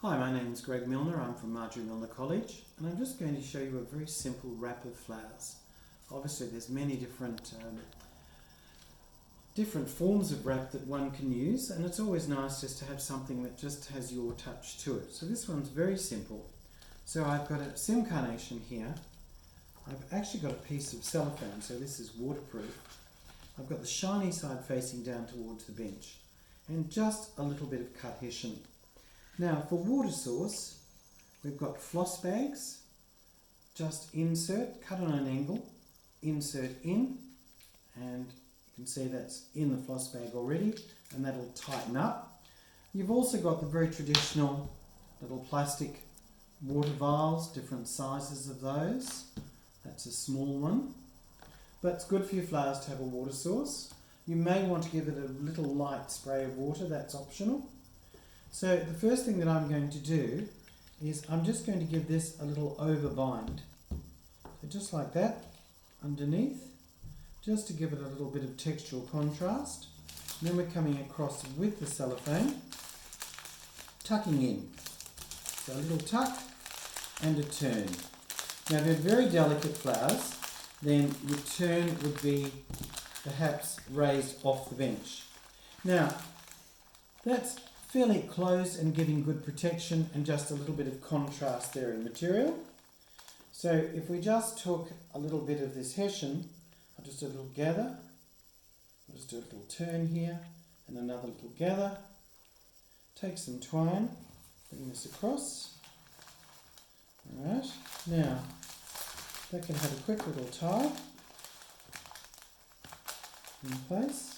Hi, my name is Gregory Milner. I'm from Gregory Milner College, and I'm just going to show you a very simple wrap of flowers. Obviously, there's many different forms of wrap that one can use, and it's always nice just to have something that just has your touch to it. So this one's very simple. So I've got a sim carnation here. I've actually got a piece of cellophane, so this is waterproof. I've got the shiny side facing down towards the bench, and just a little bit of cut hessian. Now for water source, we've got floss bags. Just insert, cut on an angle, insert in, and you can see that's in the floss bag already, and that'll tighten up. You've also got the very traditional little plastic water vials, different sizes of those. That's a small one, but it's good for your flowers to have a water source. You may want to give it a little light spray of water, that's optional. So the first thing that I'm going to do is I'm just going to give this a little overbind. So just like that, underneath, just to give it a little bit of textural contrast. And then we're coming across with the cellophane, tucking in. So a little tuck and a turn. Now if they're very delicate flowers, then your turn would be perhaps raised off the bench. Now that's fairly close and giving good protection and just a little bit of contrast there in material. So if we just took a little bit of this hessian, I'll just do a little gather, I'll just do a little turn here and another little gather, take some twine, bring this across. Alright, now that can have a quick little tie in place.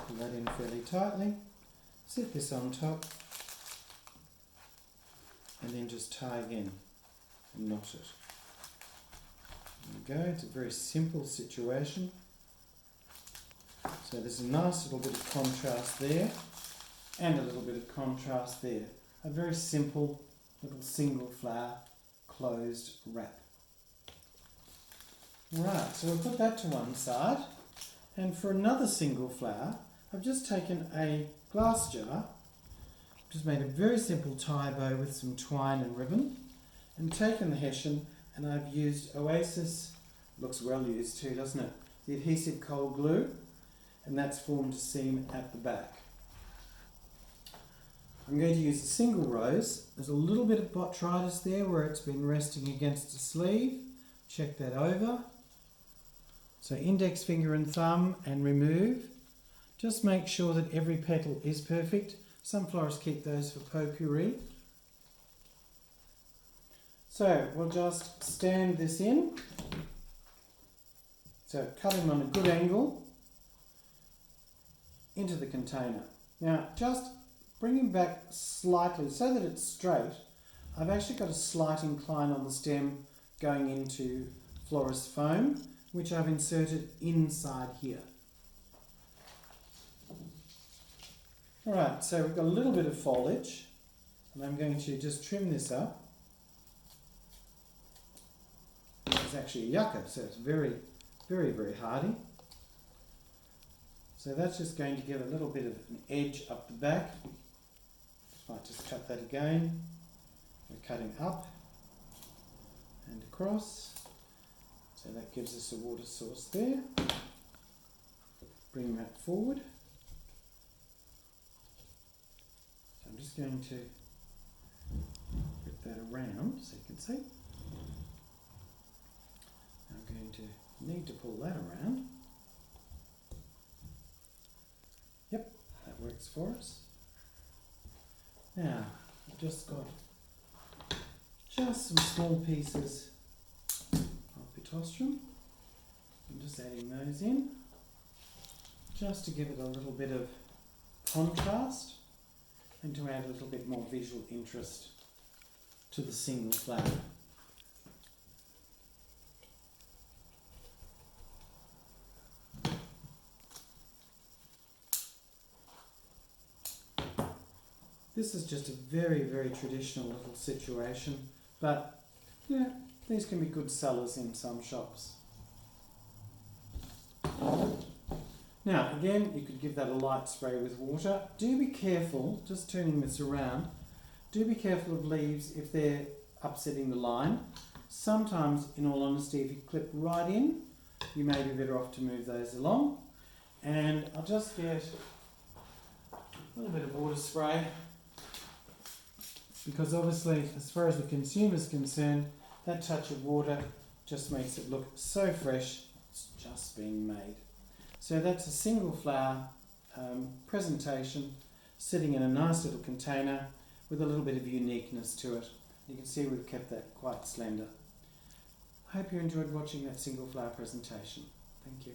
Pull that in fairly tightly, sit this on top, and then just tie again and knot it. There we go, it's a very simple situation. So there's a nice little bit of contrast there, and a little bit of contrast there. A very simple little single flower closed wrap. Right, so we'll put that to one side, and for another single flower, I've just taken a glass jar, just made a very simple tie bow with some twine and ribbon, and taken the hessian, and I've used Oasis, looks well used too, doesn't it? The adhesive cold glue, and that's formed a seam at the back. I'm going to use a single rose. There's a little bit of botrytis there where it's been resting against the sleeve. Check that over. So index finger and thumb and remove. Just make sure that every petal is perfect. Some florists keep those for potpourri. So we'll just stand this in. So cut him on a good angle into the container. Now just bring him back slightly so that it's straight. I've actually got a slight incline on the stem going into florist foam, which I've inserted inside here. Alright, so we've got a little bit of foliage, and I'm going to just trim this up. It's actually a yucca, so it's very, very, very hardy. So that's just going to give a little bit of an edge up the back. Might just cut that again. We're cutting up and across. So that gives us a water source there. Bring that forward. So I'm just going to flip that around so you can see. I'm going to need to pull that around. Yep, that works for us. Now, I've just got some small pieces of pitostrum. I'm just adding those in, just to give it a little bit of contrast and to add a little bit more visual interest to the single flower. This is just a very, very traditional little situation, but yeah, these can be good sellers in some shops. Now again, you could give that a light spray with water. Do be careful, just turning this around, do be careful of leaves if they're upsetting the line. Sometimes, in all honesty, if you clip right in, you may be better off to move those along. And I'll just get a little bit of water spray, because obviously, as far as the consumer is concerned, that touch of water just makes it look so fresh. It's just being made. So that's a single flower presentation sitting in a nice little container with a little bit of uniqueness to it. You can see we've kept that quite slender. I hope you enjoyed watching that single flower presentation. Thank you.